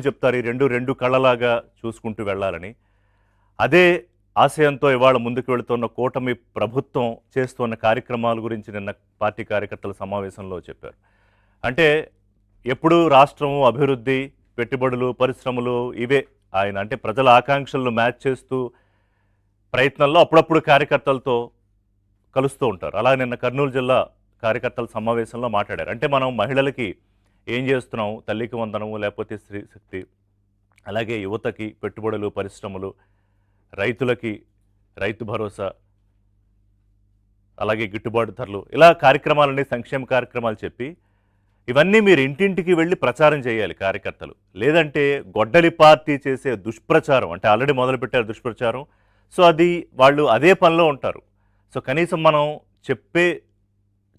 చెప్తారు ఈ రెండు రెండు కళ్ళలాగా చూసుకుంటూ వెళ్ళాలని. అదే ఆశయంతో ఇవాళ ముందుకు వెళుతున్న కూటమి ప్రభుత్వం చేస్తున్న కార్యక్రమాల గురించి నిన్న పార్టీ కార్యకర్తల సమావేశంలో చెప్పారు. అంటే ఎప్పుడూ రాష్ట్రం అభివృద్ధి, పెట్టుబడులు, పరిశ్రమలు ఇవే ఆయన అంటే ప్రజల ఆకాంక్షలను మ్యాచ్ చేస్తూ ప్రయత్నంలో అప్పుడప్పుడు కార్యకర్తలతో కలుస్తూ ఉంటారు. అలా నిన్న కర్నూలు జిల్లా కార్యకర్తల సమావేశంలో మాట్లాడారు. అంటే మనం మహిళలకి ఏం చేస్తున్నాం, తల్లికి వందనము లేకపోతే స్త్రీ శక్తి, అలాగే యువతకి పెట్టుబడులు, పరిశ్రమలు, రైతులకి రైతు భరోసా, అలాగే గిట్టుబాటు ధరలు, ఇలా కార్యక్రమాలన్నీ సంక్షేమ కార్యక్రమాలు చెప్పి ఇవన్నీ మీరు ఇంటింటికి వెళ్ళి ప్రచారం చేయాలి కార్యకర్తలు. లేదంటే గొడ్డలి పార్టీ చేసే దుష్ప్రచారం, అంటే ఆల్రెడీ మొదలుపెట్టారు దుష్ప్రచారం. సో అది వాళ్ళు అదే పనిలో ఉంటారు. సో కనీసం మనం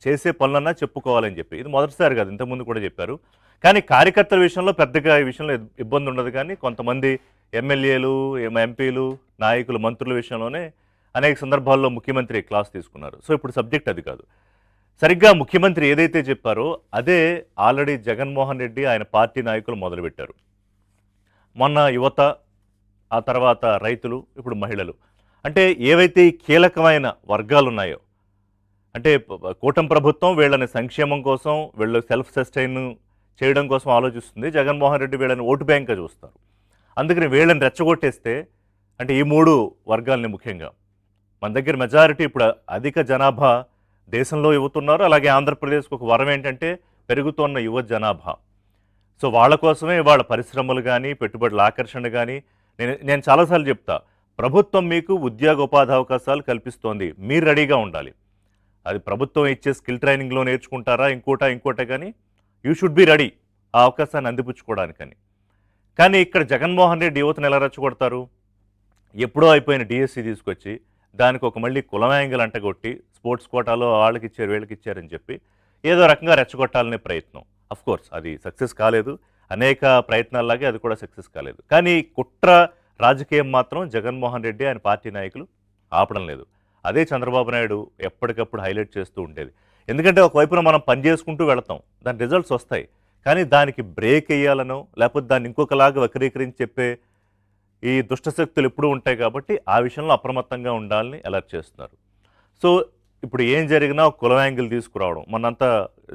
చేసే పనులన్నా చెప్పుకోవాలని చెప్పి ఇది మొదటిసారి కాదు, ఇంతకుముందు కూడా చెప్పారు. కానీ కార్యకర్తల విషయంలో పెద్దగా ఈ విషయంలో ఇబ్బంది ఉండదు. కానీ కొంతమంది ఎమ్మెల్యేలు, ఎంపీలు, నాయకులు, మంత్రుల విషయంలోనే అనేక సందర్భాల్లో ముఖ్యమంత్రి క్లాస్ తీసుకున్నారు. సో ఇప్పుడు సబ్జెక్ట్ అది కాదు. సరిగ్గా ముఖ్యమంత్రి ఏదైతే చెప్పారో అదే ఆల్రెడీ జగన్మోహన్ రెడ్డి ఆయన పార్టీ నాయకులు మొదలుపెట్టారు. మొన్న యువత, ఆ తర్వాత రైతులు, ఇప్పుడు మహిళలు, అంటే ఏవైతే ఈ కీలకమైన వర్గాలు ఉన్నాయో, అంటే కూటమి ప్రభుత్వం వీళ్ళని సంక్షేమం కోసం, వీళ్ళు సెల్ఫ్ సస్టైన్ చేయడం కోసం ఆలోచిస్తుంది. జగన్మోహన్ రెడ్డి వీళ్ళని ఓటు బ్యాంక్గా చూస్తారు. అందుకని వీళ్ళని రెచ్చగొట్టేస్తే, అంటే ఈ మూడు వర్గాలని ముఖ్యంగా మన దగ్గర మెజారిటీ ఇప్పుడు అధిక జనాభా దేశంలో యువతున్నారు. అలాగే ఆంధ్రప్రదేశ్కి ఒక వరం ఏంటంటే పెరుగుతున్న యువ జనాభా. సో వాళ్ళ కోసమే వాళ్ళ పరిశ్రమలు కానీ, పెట్టుబడుల ఆకర్షణ కానీ, నేను చాలాసార్లు చెప్తా, ప్రభుత్వం మీకు ఉద్యోగ ఉపాధి అవకాశాలు కల్పిస్తోంది, మీరు రెడీగా ఉండాలి. అది ప్రభుత్వం ఇచ్చే స్కిల్ ట్రైనింగ్లో నేర్చుకుంటారా, ఇంకోట కానీ యూ షుడ్ బి రెడీ ఆ అవకాశాన్ని అందిపుచ్చుకోవడానికని. కానీ ఇక్కడ జగన్మోహన్ రెడ్డి యువతను ఎలా రెచ్చగొడతారు? ఎప్పుడో అయిపోయిన డిఎస్సి తీసుకొచ్చి దానికి ఒక మళ్ళీ కులం యాంగిల్ అంటగొట్టి స్పోర్ట్స్ కోటాలో వాళ్ళకి ఇచ్చారు, వీళ్ళకి ఇచ్చారని చెప్పి ఏదో రకంగా రెచ్చగొట్టాలనే ప్రయత్నం. కోర్స్ అది సక్సెస్ కాలేదు. అనేక ప్రయత్నాల్లాగే అది కూడా సక్సెస్ కాలేదు. కానీ కుట్ర రాజకీయం మాత్రం జగన్మోహన్ రెడ్డి ఆయన పార్టీ నాయకులు ఆపడం లేదు. అదే చంద్రబాబు నాయుడు ఎప్పటికప్పుడు హైలైట్ చేస్తూ ఉండేది. ఎందుకంటే ఒకవైపున మనం పని చేసుకుంటూ వెళతాం, దాని రిజల్ట్స్ వస్తాయి. కానీ దానికి బ్రేక్ వేయాలనో లేకపోతే దాన్ని ఇంకొకలాగా వక్రీకరించి చెప్పే ఈ దుష్టశక్తులు ఎప్పుడూ ఉంటాయి. కాబట్టి ఆ విషయంలో అప్రమత్తంగా ఉండాలని అలర్ట్ చేస్తున్నారు. సో ఇప్పుడు ఏం జరిగినా ఒక కులం యాంగిల్ తీసుకురావడం మనంతా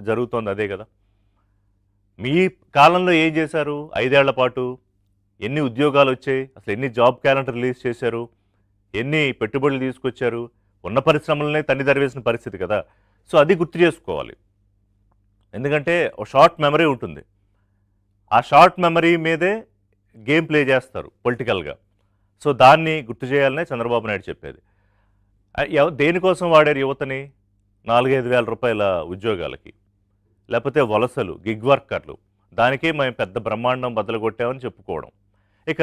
జరుగుతోంది అదే కదా. మీ కాలంలో ఏం చేశారు? 5 ఏళ్ల పాటు ఎన్ని ఉద్యోగాలు వచ్చాయి? అసలు ఎన్ని జాబ్ క్యాలెండర్ రిలీజ్ చేశారు? ఎన్ని పెట్టుబడులు తీసుకొచ్చారు? ఉన్న పరిశ్రమలనే తన్ని దరివేసిన పరిస్థితి కదా. సో అది గుర్తు చేసుకోవాలి. ఎందుకంటే ఒక షార్ట్ మెమరీ ఉంటుంది. ఆ షార్ట్ మెమరీ మీదే గేమ్ ప్లే చేస్తారు పొలిటికల్గా. సో దాన్ని గుర్తు చేయాలనే చంద్రబాబు నాయుడు చెప్పేది. దేనికోసం వాడారు యువతని? 4-5 వేల రూపాయల ఉద్యోగాలకి, లేకపోతే వలసలు, గిగ్ వర్కర్లు, దానికే మేము పెద్ద బ్రహ్మాండం బద్దలుగొట్టామని చెప్పుకోవడం. ఇక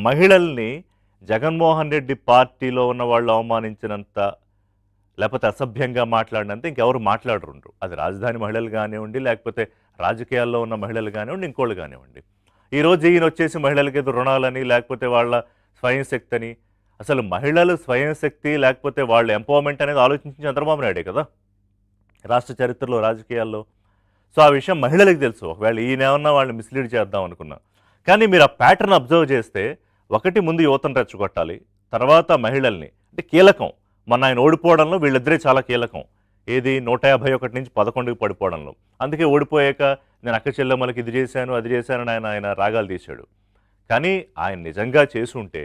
మహిళల్ని జగన్మోహన్ రెడ్డి పార్టీలో ఉన్న వాళ్ళు అవమానించినంత, లేకపోతే అసభ్యంగా మాట్లాడినంత ఇంకెవరు మాట్లాడరు. అది రాజధాని మహిళలు కానివ్వండి, లేకపోతే రాజకీయాల్లో ఉన్న మహిళలు కానివ్వండి, ఇంకోళ్ళు కానివ్వండి. ఈరోజు ఈయన వచ్చేసి మహిళలకి ఏదో రుణాలని, లేకపోతే వాళ్ళ స్వయం శక్తి అని, అసలు మహిళలు స్వయం శక్తి లేకపోతే వాళ్ళ ఎంపవర్మెంట్ అనేది ఆలోచించిన చంద్రబాబు నాయుడే కదా రాష్ట్ర చరిత్రలో, రాజకీయాల్లో. సో ఆ విషయం మహిళలకు తెలుసు. ఒకవేళ ఈయన ఏమన్నా వాళ్ళని మిస్లీడ్ చేద్దాం అనుకున్నా. కానీ మీరు ఆ ప్యాటర్న్ అబ్జర్వ్ చేస్తే, ఒకటి ముందు యువతను రెచ్చగొట్టాలి, తర్వాత మహిళల్ని. అంటే కీలకం. మొన్న ఆయన ఓడిపోవడంలో వీళ్ళిద్దరే చాలా కీలకం. ఏది 151 నుంచి 11కి పడిపోవడంలో. అందుకే ఓడిపోయాక నేను అక్క చెల్లెమ్మలకి ఇది చేశాను, అది చేశానని ఆయన రాగాలు తీశాడు. కానీ ఆయన నిజంగా చేసుంటే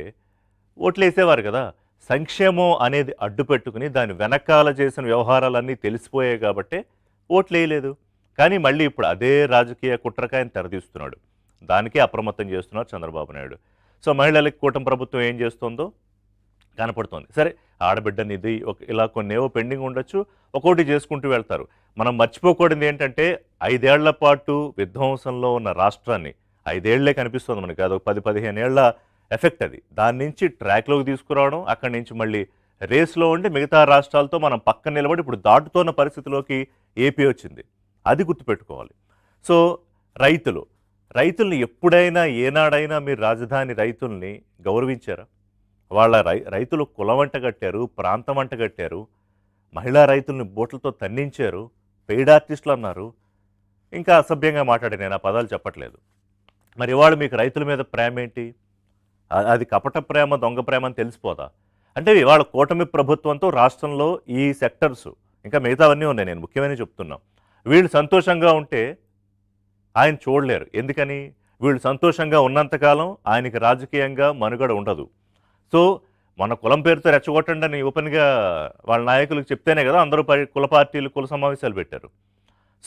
ఓట్లు వేసేవారు కదా. సంక్షేమం అనేది అడ్డు పెట్టుకుని దాని వెనకాల చేసిన వ్యవహారాలన్నీ తెలిసిపోయాయి కాబట్టే ఓట్లు వేయలేదు. కానీ మళ్ళీ ఇప్పుడు అదే రాజకీయ కుట్రకాయని తెరదీస్తున్నాడు. దానికే అప్రమత్తం చేస్తున్నారు చంద్రబాబు నాయుడు. సో మహిళలకు కూటమి ప్రభుత్వం ఏం చేస్తుందో కనపడుతోంది. సరే, ఆడబిడ్డ నిధి ఇలా కొన్నేవో పెండింగ్ ఉండొచ్చు, ఒక్కోటి చేసుకుంటూ వెళ్తారు. మనం మర్చిపోకూడదు ఏంటంటే 5 ఏళ్ల పాటు విధ్వంసంలో ఉన్న రాష్ట్రాన్ని, 5 ఏళ్లే కనిపిస్తుంది మనకి, అదొక 10-15 ఏళ్ల ఎఫెక్ట్ అది. దాని నుంచి ట్రాక్లోకి తీసుకురావడం, అక్కడి నుంచి మళ్ళీ రేస్లో ఉండి మిగతా రాష్ట్రాలతో మనం పక్కన నిలబడి ఇప్పుడు దాటుతున్న పరిస్థితిలోకి ఏపీ వచ్చింది. అది గుర్తుపెట్టుకోవాలి. సో రైతుల్ని ఎప్పుడైనా ఏనాడైనా మీరు రాజధాని రైతుల్ని గౌరవించారా? వాళ్ళ రైతులు కులం వంట కట్టారు, ప్రాంతం వంట కట్టారు, మహిళా రైతుల్ని బోట్లతో తన్నించారు, పెయిడ్ ఆర్టిస్టులు అన్నారు. ఇంకా అసభ్యంగా మాట్లాడి నేను ఆ పదాలు చెప్పట్లేదు. మరి ఇవాళ మీకు రైతుల మీద ప్రేమ ఏంటి? అది కపట ప్రేమ, దొంగ ప్రేమ అని తెలిసిపోదా? అంటే ఇవాళ కూటమి ప్రభుత్వంతో రాష్ట్రంలో ఈ సెక్టర్స్, ఇంకా మిగతావన్నీ ఉన్నాయి, నేను ముఖ్యమైనవి చెప్తున్నా. వీళ్ళు సంతోషంగా ఉంటే ఆయన చూడలేరు. ఎందుకని? వీళ్ళు సంతోషంగా ఉన్నంతకాలం ఆయనకి రాజకీయంగా మనుగడ ఉండదు. సో, మన కులం పేరుతో రెచ్చగొట్టండి అని ఓపెన్‌గా వాళ్ళ నాయకులకు చెప్తేనే కదా అందరూ కుల పార్టీలు, కుల సమావేశాలు పెట్టారు.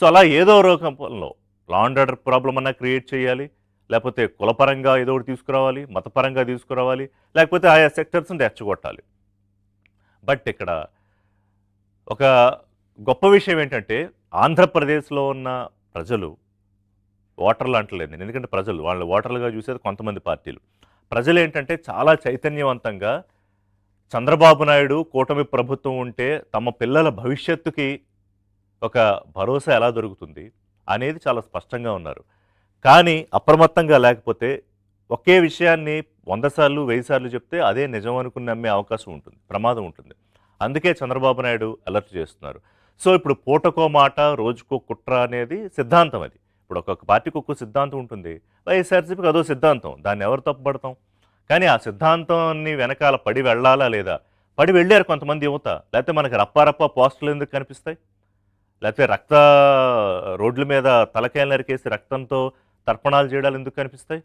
సో, అలా ఏదో రూపంలో లా అండ్ ఆర్డర్ ప్రాబ్లమ్ అన్నా క్రియేట్ చేయాలి. లేకపోతే కులపరంగా ఏదో ఒకటి తీసుకురావాలి, మతపరంగా తీసుకురావాలి, లేకపోతే ఆయా సెక్టర్స్‌ని రెచ్చగొట్టాలి. బట్ ఇక్కడ ఒక గొప్ప విషయం ఏంటంటే, ఆంధ్రప్రదేశ్‌లో ఉన్న ప్రజలు, ఓటర్లు అంటలేను నేను, ఎందుకంటే ప్రజలు వాళ్ళు ఓటర్లుగా చూసేది కొంతమంది పార్టీలు. ప్రజలేంటంటే చాలా చైతన్యవంతంగా చంద్రబాబు నాయుడు, కూటమి ప్రభుత్వం ఉంటే తమ పిల్లల భవిష్యత్తుకి ఒక భరోసా ఎలా దొరుకుతుంది అనేది చాలా స్పష్టంగా ఉన్నారు. కానీ అప్రమత్తంగా లేకపోతే ఒకే విషయాన్ని 100 సార్లు, 1000 సార్లు చెప్తే అదే నిజం అనుకుని నమ్మే అవకాశం ఉంటుంది, ప్రమాదం ఉంటుంది. అందుకే చంద్రబాబు నాయుడు అలర్ట్ చేస్తున్నారు. సో ఇప్పుడు పూటకో మాట, రోజుకో కుట్ర అనేది సిద్ధాంతం అది. ఇప్పుడు ఒక్కొక్క పార్టీకి ఒక్కో సిద్ధాంతం ఉంటుంది. వైఎస్ఆర్సీపీకి అదో సిద్ధాంతం. దాన్ని ఎవరు తప్పుపడతాం? కానీ ఆ సిద్ధాంతాన్ని వెనకాల పడి వెళ్ళాలా లేదా? పడి వెళ్ళారు కొంతమంది యువత. లేకపోతే మనకి రప్పారప్ప పోస్టులు ఎందుకు కనిపిస్తాయి? లేకపోతే రోడ్ల మీద తలకాయలు నరికేసి రక్తంతో తర్పణాలు చేయడాలు ఎందుకు కనిపిస్తాయి?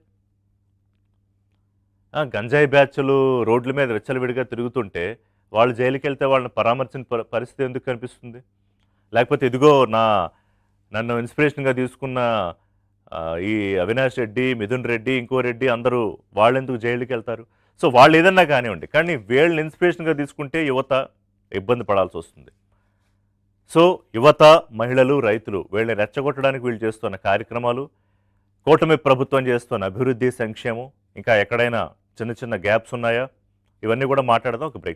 గంజాయి బ్యాచ్‌లు రోడ్ల మీద విచ్చలవిడిగా తిరుగుతుంటే వాళ్ళు జైలుకెళ్తే వాళ్ళని పరామర్శించిన పరిస్థితి ఎందుకు కనిపిస్తుంది? లేకపోతే ఇదిగో నన్ను ఇన్స్పిరేషన్‌గా తీసుకున్న ఈ అవినాష్ రెడ్డి, మిథున్ రెడ్డి, ఇంకో రెడ్డి అందరూ వాళ్ళెందుకు జైలుకెళ్తారు? సో వాళ్ళు ఏదన్నా కానివ్వండి. కానీ వీళ్ళని ఇన్స్పిరేషన్‌గా తీసుకుంటే యువత ఇబ్బంది పడాల్సొస్తుంది. సో యువత, మహిళలు, రైతులు వీళ్ళని రెచ్చగొట్టడానికి వీళ్ళు చేస్తున్న కార్యక్రమాలు, కూటమి ప్రభుత్వం చేస్తున్న అభివృద్ధి, సంక్షేమం, ఇంకా ఎక్కడైనా చిన్న చిన్న గ్యాప్స్ ఉన్నాయా? ఇవన్నీ కూడా మాట్లాడదాం. ఒక బ్రేక్.